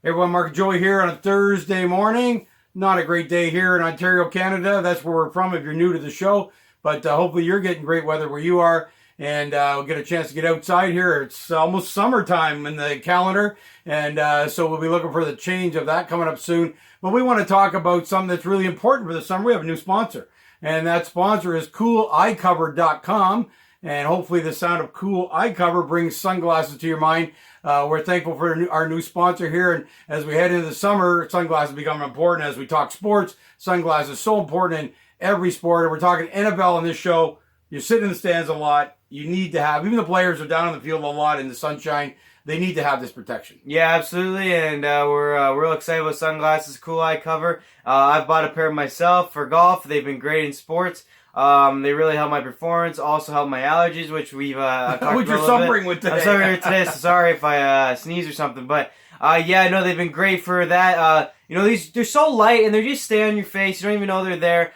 Hey everyone, Mark and Joey here on a Thursday morning. Not a great day here in Ontario, Canada. That's where we're from if you're new to the show. But hopefully you're getting great weather where you are. And we'll get a chance to get outside here. It's almost summertime in the calendar. And so we'll be looking for the change of that coming up soon. But we want to talk about something that's really important for the summer. We have a new sponsor. And that sponsor is CoolEyeCover.com. And hopefully the sound of cool eye cover brings sunglasses to your mind. We're thankful for our new sponsor here. And as we head into the summer, sunglasses become important. As we talk sports, sunglasses are so important in every sport. And we're talking NFL on this show. You're sitting in the stands a lot. You need to have, even the players are down on the field a lot in the sunshine. They need to have this protection. Yeah, absolutely. And we're real excited with sunglasses, Cool Eye Cover. I've bought a pair myself for golf. They've been great in sports. They really help my performance, also help my allergies, which we've talked about. Which you're suffering with today. I'm suffering today, so sorry if I sneeze or something. But yeah, no, they've been great for that. They're so light and they just stay on your face. You don't even know they're there.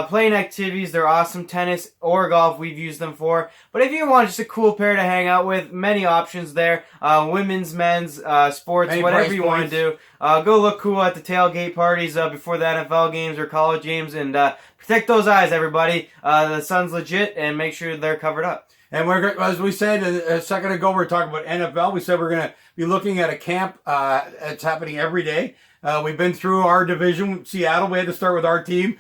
Playing activities, they're awesome. Tennis or golf, we've used them for. But if you want just a cool pair to hang out with, many options there. Women's, men's, sports, Many whatever you price want to do. Go look cool at the tailgate parties before the NFL games or college games, and protect those eyes, everybody. The sun's legit, and make sure they're covered up. And as we said a second ago, we're talking about NFL. We said we're going to be looking at a camp. It's happening every day. We've been through our division, Seattle. We had to start with our team.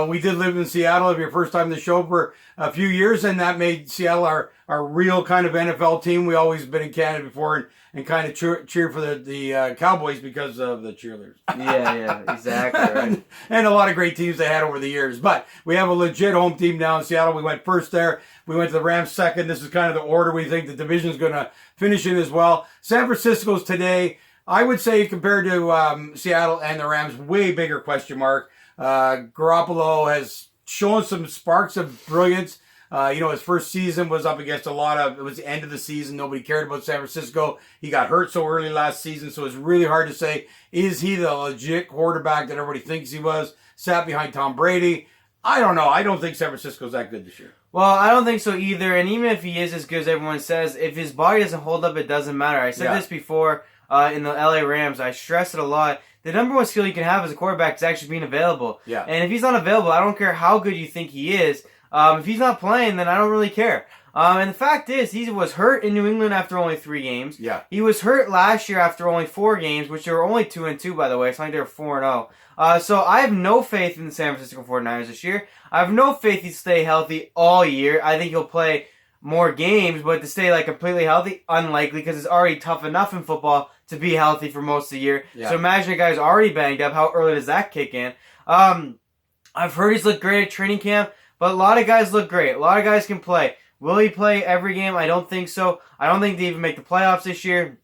We did live in Seattle. It'll be your first time in the show for a few years, and that made Seattle our real kind of NFL team. We always been in Canada before and kind of cheer for the Cowboys because of the cheerleaders. Yeah, exactly. Right. And a lot of great teams they had over the years. But we have a legit home team now in Seattle. We went first there. We went to the Rams second. This is kind of the order we think the division is going to finish in as well. San Francisco's today, I would say, compared to Seattle and the Rams, way bigger question mark. Garoppolo has shown some sparks of brilliance. His first season was up against it was the end of the season. Nobody cared about San Francisco. He got hurt so early last season, so it's really hard to say, is he the legit quarterback that everybody thinks he was? Sat behind Tom Brady. I don't know. I don't think San Francisco's that good this year. Well, I don't think so either. And even if he is as good as everyone says, if his body doesn't hold up, it doesn't matter. I said this before in the LA Rams. I stress it a lot. The number one skill you can have as a quarterback is actually being available. Yeah. And if he's not available, I don't care how good you think he is. If he's not playing, then I don't really care. And the fact is, he was hurt in New England after only 3 games. Yeah. He was hurt last year after only 4 games, which they were only 2-2, by the way. It's not like they were 4-0. So I have no faith in the San Francisco 49ers this year. I have no faith he'll stay healthy all year. I think he'll play more games, but to stay completely healthy, unlikely, because it's already tough enough in football to be healthy for most of the year. Yeah. So imagine a guy who's already banged up. How early does that kick in? I've heard he's looked great at training camp, but a lot of guys look great. A lot of guys can play. Will he play every game? I don't think so. I don't think they even make the playoffs this year.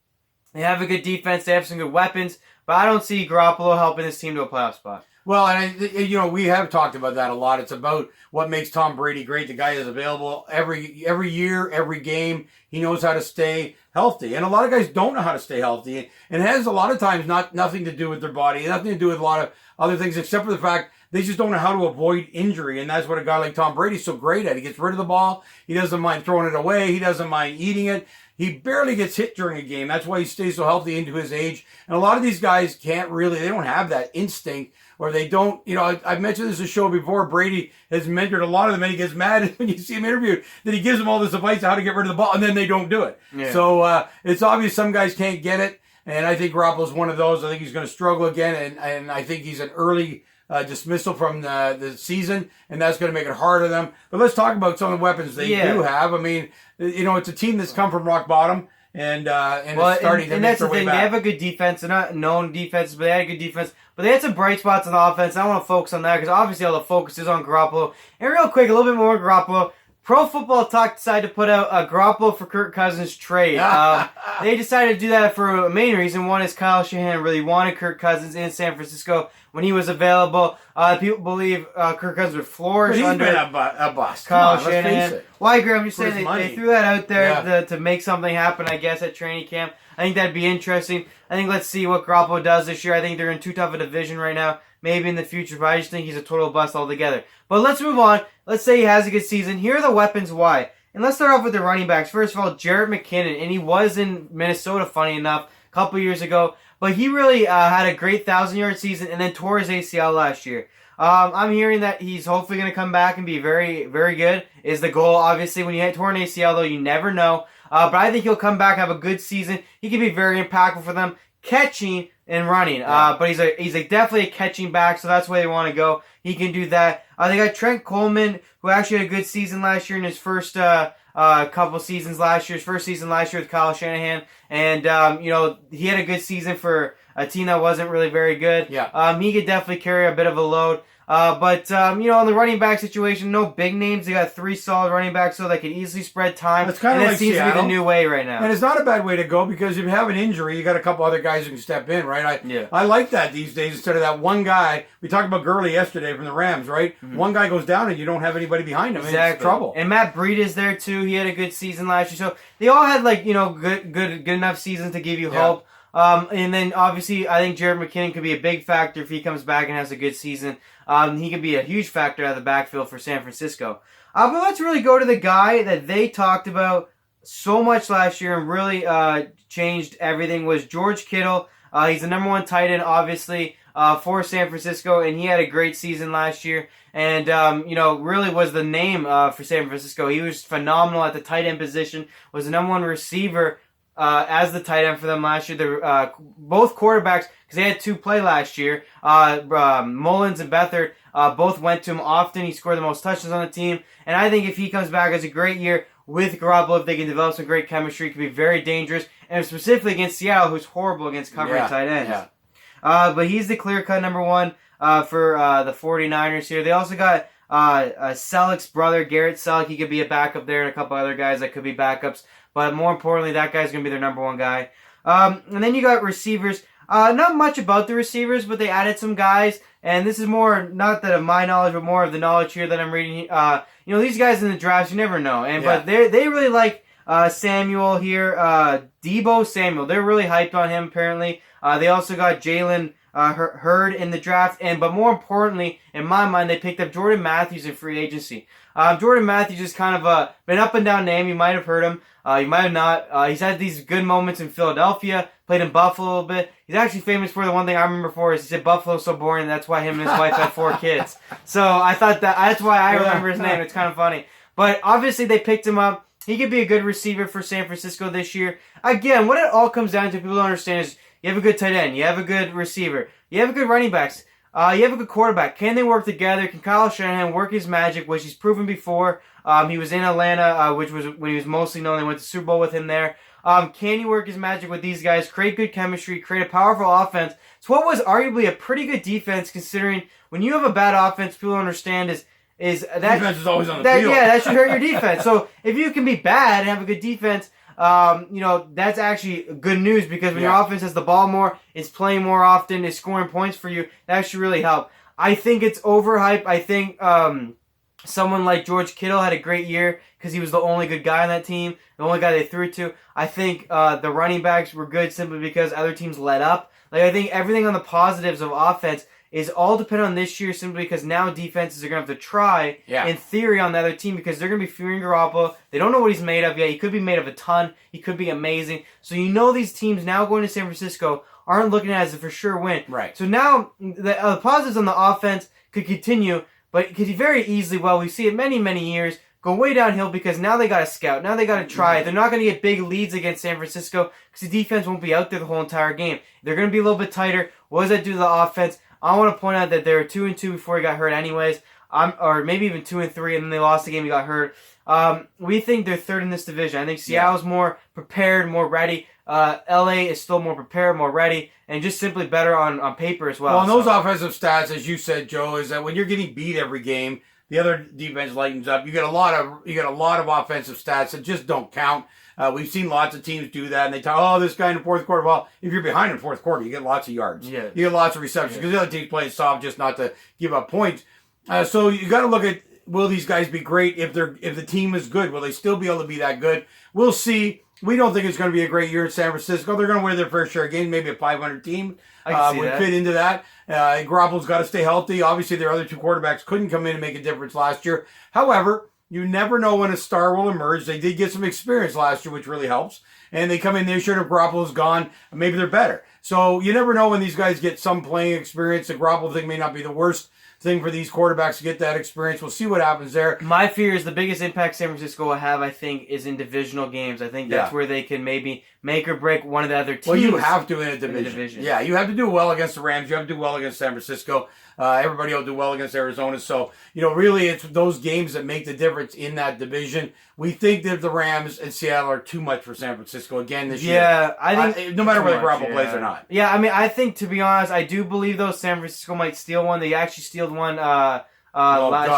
They have a good defense. They have some good weapons, but I don't see Garoppolo helping this team to a playoff spot. Well, and we have talked about that a lot. It's about what makes Tom Brady great. The guy is available every year, every game. He knows how to stay healthy. And a lot of guys don't know how to stay healthy. And it has a lot of times nothing to do with their body, nothing to do with a lot of other things, except for the fact they just don't know how to avoid injury. And that's what a guy like Tom Brady's so great at. He gets rid of the ball. He doesn't mind throwing it away. He doesn't mind eating it. He barely gets hit during a game. That's why he stays so healthy into his age. And a lot of these guys they don't have that instinct, or they don't, I've mentioned this in the show before. Brady has mentored a lot of them, and he gets mad when you see him interviewed that he gives them all this advice on how to get rid of the ball, and then they don't do it. Yeah. So it's obvious some guys can't get it, and I think Garoppolo's one of those. I think he's going to struggle again, and I think he's an early dismissal from the season, and that's going to make it hard on them. But let's talk about some of the weapons they do have. I mean, it's a team that's come from rock bottom, and it's starting to make their way back. They have a good defense. They're not known defense, but they had a good defense. But they had some bright spots on the offense. I want to focus on that because obviously all the focus is on Garoppolo. And real quick, a little bit more Garoppolo. Pro Football Talk decided to put out a Garoppolo for Kirk Cousins trade. They decided to do that for a main reason. One is Kyle Shanahan really wanted Kirk Cousins in San Francisco when he was available. People believe Kirk Cousins would flourish under been a bust. Kyle Shanahan. Well, I agree. I'm just saying they threw that out there to make something happen, I guess, at training camp. I think that'd be interesting. I think let's see what Garoppolo does this year. I think they're in too tough a division right now. Maybe in the future, but I just think he's a total bust altogether. But let's move on. Let's say he has a good season. Here are the weapons why. And let's start off with the running backs. First of all, Jarrett McKinnon, and he was in Minnesota, funny enough, a couple years ago. but he really had a great 1,000-yard season and then tore his ACL last year. I'm hearing that he's hopefully going to come back and be very, very good, is the goal. Obviously, when you hit torn ACL, though, you never know. But I think he'll come back, have a good season. He can be very impactful for them, catching and running. But he's definitely a catching back, so that's where they want to go. He can do that. They got Trent Coleman, who actually had a good season last year in his first couple seasons last year. His first season last year with Kyle Shanahan. And, he had a good season for a team that wasn't really very good. Yeah. He could definitely carry a bit of a load. But in the running back situation, no big names. They got 3 solid running backs, so they can easily spread time. It's kind of like seems Seattle. to be the new way right now. And it's not a bad way to go because if you have an injury, you got a couple other guys who can step in, right? I like that these days instead of that one guy. We talked about Gurley yesterday from the Rams, right? Mm-hmm. One guy goes down and you don't have anybody behind him. Exactly. It's trouble. And Matt Breida is there too. He had a good season last year. So they all had good enough seasons to give you hope. And then obviously I think Jared McKinnon could be a big factor if he comes back and has a good season. He could be a huge factor out of the backfield for San Francisco. But let's really go to the guy that they talked about so much last year and really changed everything was George Kittle. He's the number 1 tight end, obviously, for San Francisco, and he had a great season last year. And, really was the name for San Francisco. He was phenomenal at the tight end position, was the number 1 receiver as the tight end for them last year. They're both quarterbacks, because they had 2 play last year. Mullins and Beathard both went to him often. He scored the most touchdowns on the team. And I think if he comes back as a great year with Garoppolo, if they can develop some great chemistry, it could be very dangerous. And specifically against Seattle, who's horrible against covering tight ends. Yeah. But he's the clear-cut number 1 for the 49ers here. They also got Selleck's brother, Garrett Selleck. He could be a backup there, and a couple other guys that could be backups. But more importantly, that guy's going to be their number 1 guy. And then you got receivers. Not much about the receivers, but they added some guys. And this is more, not that of my knowledge, but more of the knowledge here that I'm reading. These guys in the drafts, you never know. But they really like Samuel here. Debo Samuel. They're really hyped on him, apparently. They also got Jalen Hurd in the draft. But more importantly, in my mind, they picked up Jordan Matthews in free agency. Jordan Matthews is kind of been up and down name. You might have heard him. You might have not. He's had these good moments in Philadelphia, played in Buffalo a little bit. He's actually famous for the one thing I remember for is he said Buffalo's so boring, and that's why him and his wife had 4 kids. So I thought that's why I remember his name. It's kind of funny. But obviously they picked him up. He could be a good receiver for San Francisco this year. Again, what it all comes down to, people don't understand, is you have a good tight end, you have a good receiver, you have a good running backs, you have a good quarterback. Can they work together? Can Kyle Shanahan work his magic, which he's proven before? He was in Atlanta, which was when he was mostly known. They went to the Super Bowl with him there. Can he work his magic with these guys, create good chemistry, create a powerful offense? It's what was arguably a pretty good defense, considering when you have a bad offense, people don't understand is that defense is always on the field. Yeah, that should hurt your defense. So if you can be bad and have a good defense, that's actually good news, because when your offense has the ball more, is playing more often, is scoring points for you, that should really help. I think it's overhyped. I think someone like George Kittle had a great year because he was the only good guy on that team, the only guy they threw to. I think the running backs were good simply because other teams let up. I think everything on the positives of offense is all dependent on this year, simply because now defenses are going to have to try, in theory, on the other team, because they're going to be fearing Garoppolo. They don't know what he's made of yet. He could be made of a ton. He could be amazing. So these teams now going to San Francisco aren't looking at it as a for sure win. Right. So now the positives on the offense could continue, but it could very easily, we see it many, many years, go way downhill, because now they got to scout. Now they got to try. They're not going to get big leads against San Francisco because the defense won't be out there the whole entire game. They're going to be a little bit tighter. What does that do to the offense? I want to point out that they were 2-2 before he got hurt anyways, or maybe even 2-3, and then they lost the game he got hurt. We think they're 3rd in this division. I think Seattle's more prepared, more ready. LA is still more prepared, more ready, and just simply better on paper as well. Well, and those offensive stats, as you said, Joe, is that when you're getting beat every game, the other defense lightens up. You get a lot of offensive stats that just don't count. We've seen lots of teams do that, and they talk, this guy in the fourth quarter. Well, if you're behind in the fourth quarter, you get lots of yards. Yeah. You get lots of receptions, because the other team's playing soft just not to give up points. So you got to look at, will these guys be great if the team is good? Will they still be able to be that good? We'll see. We don't think it's going to be a great year in San Francisco. They're going to win their fair share of games, maybe a 500 team would fit into that. Garoppolo's got to stay healthy. Obviously, their other 2 quarterbacks couldn't come in and make a difference last year. However, you never know when a star will emerge. They did get some experience last year, which really helps. and they come in this year, if Garoppolo's gone, maybe they're better. So you never know when these guys get some playing experience. The Garoppolo thing may not be the worst thing for these quarterbacks to get that experience. We'll see what happens there. My fear is the biggest impact San Francisco will have, I think, is in divisional games. I think that's where they can maybe make or break one of the other teams. Well, you have to in a division. Yeah, you have to do well against the Rams. You have to do well against San Francisco. Everybody will do well against Arizona. So, really, it's those games that make the difference in that division. We think that the Rams and Seattle are too much for San Francisco again this year. Yeah, I think... no matter whether Garoppolo plays or not. Yeah, I mean, I think, to be honest, I do believe, though, San Francisco might steal one. They actually stealed one last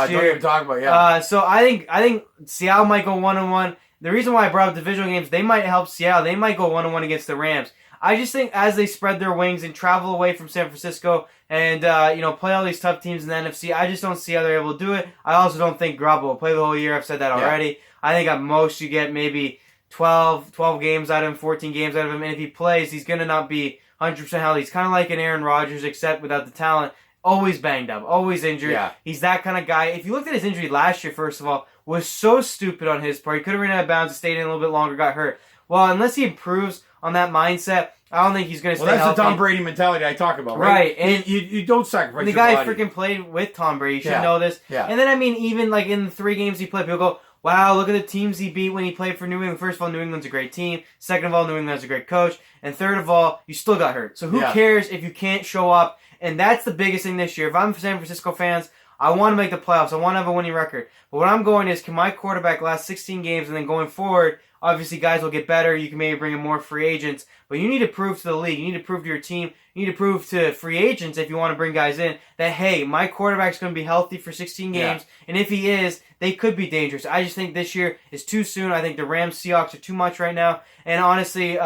year. Don't even talk about So I think Seattle might go 1-1. The reason why I brought up divisional games, they might help Seattle. They might go 1-1 against the Rams. I just think as they spread their wings and travel away from San Francisco and, play all these tough teams in the NFC, I just don't see how they're able to do it. I also don't think Garoppolo will play the whole year. I've said that already. Yeah. I think at most you get maybe 12 games out of him, 14 games out of him. And if he plays, he's going to not be 100% healthy. He's kind of like an Aaron Rodgers, except without the talent. Always banged up, always injured. Yeah. He's that kind of guy. If you looked at his injury last year, first of all, was so stupid on his part. He could have ran out of bounds and stayed in a little bit longer, got hurt. Well, unless he improves on that mindset, I don't think he's going to stay healthy. Well, that's the Tom Brady mentality I talk about, right? And you don't sacrifice the guy freaking played with Tom Brady. You should know this. Yeah. And then, I mean, even like in the 3 games he played, people go, wow, look at the teams he beat when he played for New England. First of all, New England's a great team. Second of all, New England's a great coach. And third of all, you still got hurt. So who cares if you can't show up? And that's the biggest thing this year. If I'm San Francisco fans, I want to make the playoffs. I want to have a winning record. But what I'm going is, can my quarterback last 16 games and then going forward, obviously guys will get better. You can maybe bring in more free agents. But you need to prove to the league. You need to prove to your team. You need to prove to free agents, if you want to bring guys in, that, hey, my quarterback's going to be healthy for 16 games. Yeah. And if he is, they could be dangerous. I just think this year is too soon. I think the Rams, Seahawks are too much right now. And honestly, they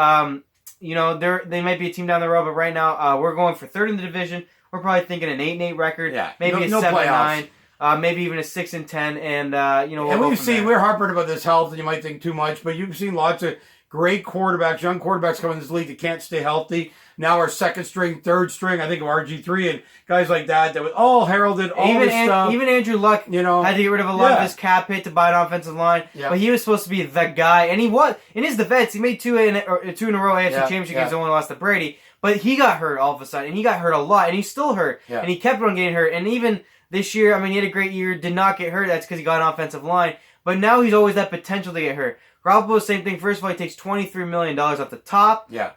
might be a team down the road. But right now, we're going for third in the division. We're probably thinking an 8-8 record, maybe a 7-9, maybe even a 6-10, and and we've seen we're harping about this health, and you might think too much, but you've seen lots of great quarterbacks, young quarterbacks come in this league that can't stay healthy. Now our second string, third string, I think of RG3 and guys like that was all heralded, all this stuff. Even Andrew Luck had to get rid of a lot of his cap hit to buy an offensive line, but he was supposed to be the guy, and he was. In his defense, he made two in a row AFC Championship games, only lost to Brady. But he got hurt all of a sudden, and he got hurt a lot, and he's still hurt, and he kept on getting hurt. And even this year, I mean, he had a great year, did not get hurt. That's because he got an offensive line. But now he's always that potential to get hurt. Garoppolo, same thing. First of all, he takes $23 million off the top. Yeah.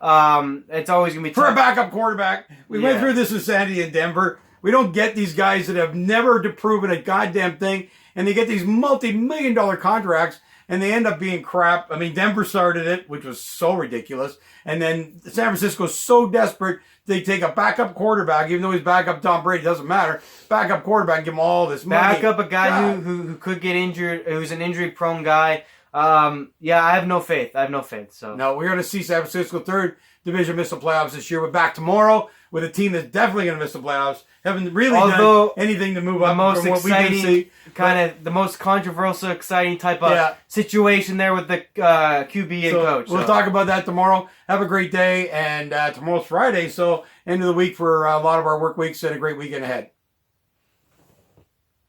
It's always going to be tough. For a backup quarterback. We went through this in Sandy and Denver. We don't get these guys that have never proven a goddamn thing, and they get these multi-million-dollar contracts, and they end up being crap. I mean, Denver started it, which was so ridiculous. And then San Francisco's so desperate, they take a backup quarterback, even though he's backup Tom Brady, doesn't matter. Backup quarterback, and give him all this money. Backup a guy who could get injured, who's an injury-prone guy. I have no faith. So no, we're going to see San Francisco third division miss the playoffs this year. We're back tomorrow with a team that's definitely going to miss the playoffs. Haven't really done anything to move up from what we can see. Kind of the most controversial, exciting type of situation there with the QB and coach. We'll talk about that tomorrow. Have a great day, and tomorrow's Friday, so end of the week for a lot of our work weeks and a great weekend ahead.